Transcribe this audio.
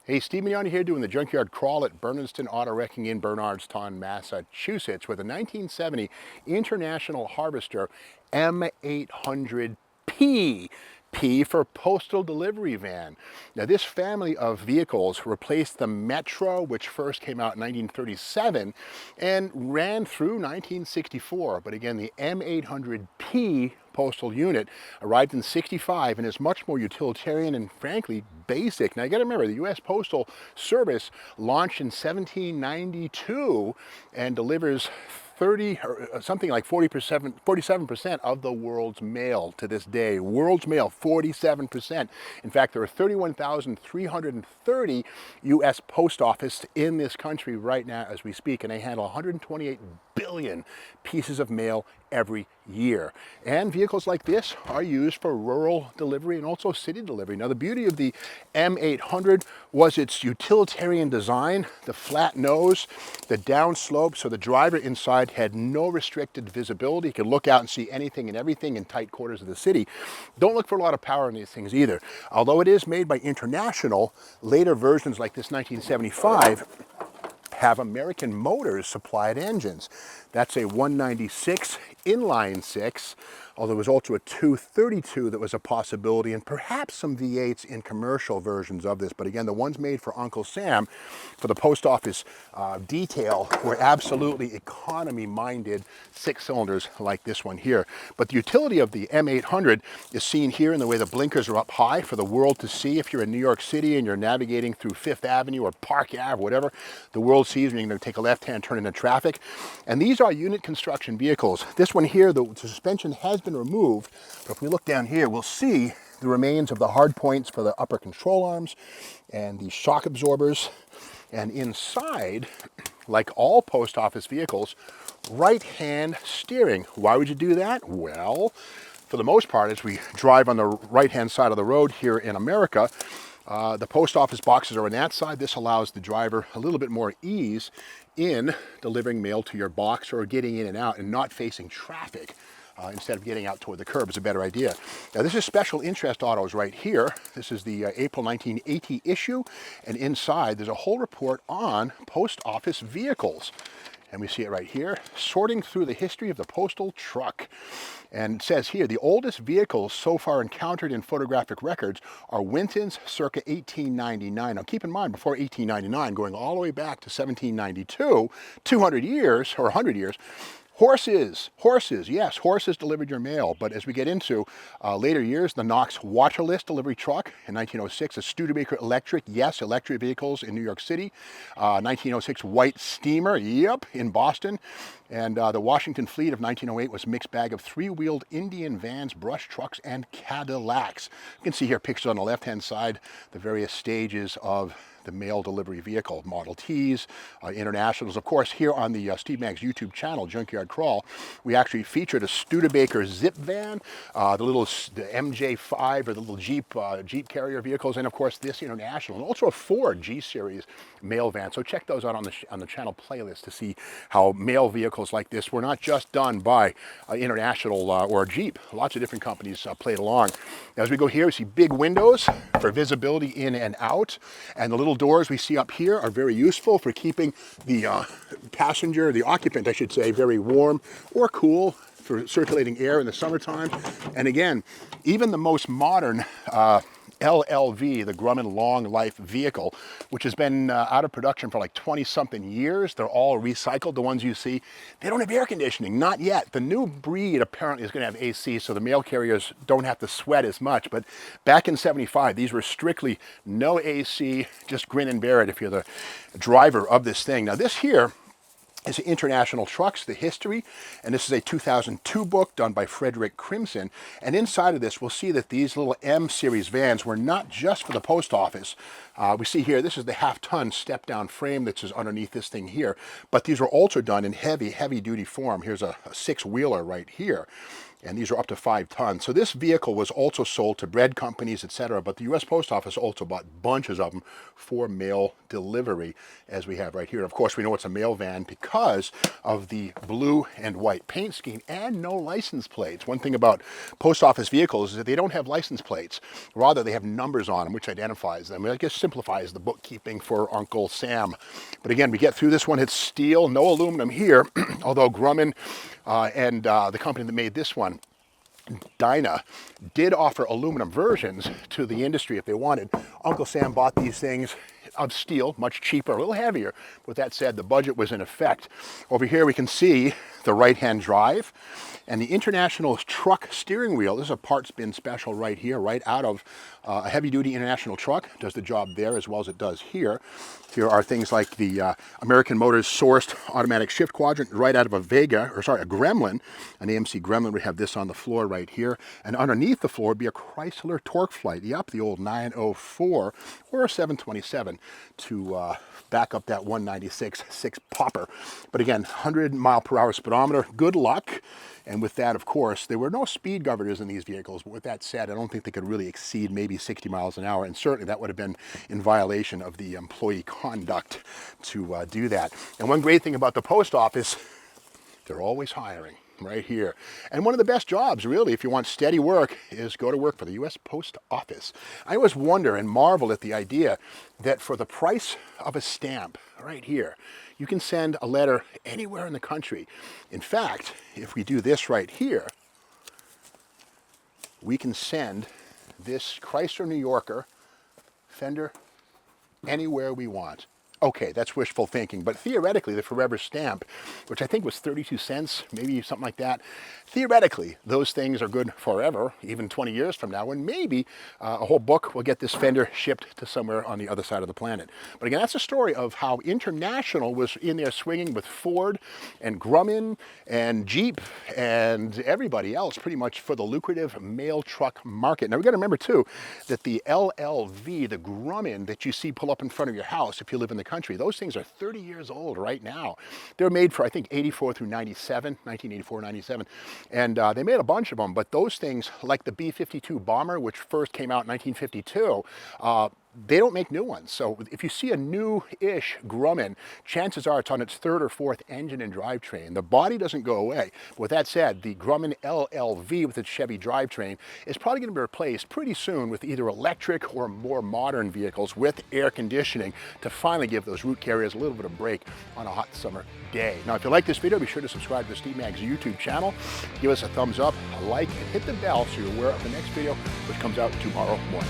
Hey, Steve Mignani here doing the junkyard crawl at Bernardston Auto Wrecking in Bernardstown, Massachusetts with a 1970 International Harvester M800P. P for postal delivery van. Now this family of vehicles replaced the Metro, which first came out in 1937 and ran through 1964. But again, the M800P postal unit arrived in 65 and is much more utilitarian and frankly basic. Now you got to remember, the U.S. Postal Service launched in 1792 and delivers 30 or something like 47% of the world's mail to this day. World's mail, 47%. In fact, there are 31,330 U.S. post offices in this country right now as we speak, and they handle 128 billion pieces of mail every year. And vehicles like this are used for rural delivery and also city delivery. Now the beauty of the M800 was its utilitarian design, the flat nose, the down slope, so the driver inside had no restricted visibility. He could look out and see anything and everything in tight quarters of the city. Don't look for a lot of power in these things either. Although it is made by International, later versions like this 1975 have American Motors supplied engines. That's a 196 inline six, although there was also a 232 that was a possibility, and perhaps some V8s in commercial versions of this. But again, the ones made for Uncle Sam for the post office detail were absolutely economy-minded six cylinders like this one here. But the utility of the M800 is seen here in the way the blinkers are up high for the world to see. If you're in New York City and you're navigating through Fifth Avenue or Park Ave, whatever, the world sees when you're going to take a left-hand turn into traffic. And these are unit construction vehicles. This one here, the suspension has been removed, but if we look down here, we'll see the remains of the hard points for the upper control arms and the shock absorbers. And inside, like all post office vehicles, right-hand steering. Why would you do that? Well, for the most part, as we drive on the right-hand side of the road here in America, the post office boxes are on that side. This allows the driver a little bit more ease in delivering mail to your box or getting in and out and not facing traffic. Instead of getting out toward the curb is a better idea. Now this is special interest autos right here. This is the April 1980 issue, and inside there's a whole report on post office vehicles. And we see it right here, sorting through the history of the postal truck. And it says here, the oldest vehicles so far encountered in photographic records are Wintons circa 1899. Now keep in mind, before 1899, going all the way back to 1792, 200 years, or 100 years, horses, yes, horses delivered your mail. But as we get into later years, the Knox Waterless delivery truck in 1906, a Studebaker electric, yes, electric vehicles in New York City, 1906 White Steamer, yep, in Boston, and the Washington Fleet of 1908 was a mixed bag of three-wheeled Indian vans, brush trucks, and Cadillacs. You can see here pictures on the left-hand side, the various stages of the mail delivery vehicle, Model Ts, Internationals. Of course, here on the Steve Maggs YouTube channel, Junkyard Crawl, we actually featured a Studebaker zip van, the MJ5 or the little Jeep carrier vehicles, and of course this International, and also a Ford G-Series mail van. So check those out on the channel playlist to see how mail vehicles like this were not just done by International or Jeep. Lots of different companies played along. Now, as we go here, we see big windows for visibility in and out, and the little doors we see up here are very useful for keeping the passenger, the occupant I should say, very warm or cool for circulating air in the summertime. And again, even the most modern LLV, the Grumman Long Life vehicle, which has been out of production for like 20-something years. They're all recycled, the ones you see. They don't have air conditioning, not yet. The new breed apparently is going to have AC, so the mail carriers don't have to sweat as much. But back in 75, these were strictly no AC, just grin and bear it if you're the driver of this thing. Now this here is International Trucks, the history, and this is a 2002 book done by Frederick Crimson. And inside of this, we'll see that these little M-series vans were not just for the post office. We see here, this is the half-ton step-down frame that's underneath this thing here, but these were also done in heavy-duty form. Here's a six-wheeler right here. and these are up to 5 tons. So this vehicle was also sold to bread companies, etc. But the U.S. Post Office also bought bunches of them for mail delivery, as we have right here. Of course, we know it's a mail van because of the blue and white paint scheme and no license plates. One thing about post office vehicles is that they don't have license plates. Rather, they have numbers on them, which identifies them. I guess simplifies the bookkeeping for Uncle Sam. But again, we get through this one. It's steel, no aluminum here, although Grumman and the company that made this one, Dyna, did offer aluminum versions to the industry if they wanted. Uncle Sam bought these things of steel, much cheaper, a little heavier. With that said, the budget was in effect. Over here we can see the right-hand drive and the International Truck steering wheel. This is a parts bin special right here, right out of a heavy-duty International truck. Does the job there as well as it does here. Here are things like the American Motors sourced automatic shift quadrant right out of a Gremlin. An AMC Gremlin would have this on the floor right here. And underneath the floor would be a Chrysler Torque Flight. Yep, the old 904 or a 727 to back up that 196.6 popper. But again, 100-mile-per-hour speedometer. Good luck. And with that, of course, there were no speed governors in these vehicles. But with that said, I don't think they could really exceed maybe 60 miles an hour. And certainly that would have been in violation of the employee conduct to do that. And one great thing about the post office, they're always hiring right here. And one of the best jobs, really, if you want steady work, is go to work for the U.S. Post Office. I always wonder and marvel at the idea that for the price of a stamp right here, you can send a letter anywhere in the country. In fact, if we do this right here, we can send this Chrysler New Yorker fender anywhere we want. Okay, that's wishful thinking, but theoretically, the forever stamp, which I think was 32 cents, maybe something like that, theoretically, those things are good forever, even 20 years from now, and maybe a whole book will get this fender shipped to somewhere on the other side of the planet. But again, that's a story of how International was in there swinging with Ford and Grumman and Jeep and everybody else pretty much for the lucrative mail truck market. Now, we've got to remember, too, that the LLV, the Grumman that you see pull up in front of your house if you live in the country, those things are 30 years old right now. They're made for, I think, 84 through 97, 1984, 97. And they made a bunch of them, but those things, like the B-52 bomber, which first came out in 1952, they don't make new ones. So if you see a new-ish Grumman, chances are it's on its 3rd or 4th engine and drivetrain. The body doesn't go away. But with that said, the Grumman LLV with its Chevy drivetrain is probably going to be replaced pretty soon with either electric or more modern vehicles with air conditioning to finally give those route carriers a little bit of break on a hot summer day. Now, if you like this video, be sure to subscribe to the Steve Mag's YouTube channel. Give us a thumbs up, a like, and hit the bell so you're aware of the next video, which comes out tomorrow morning.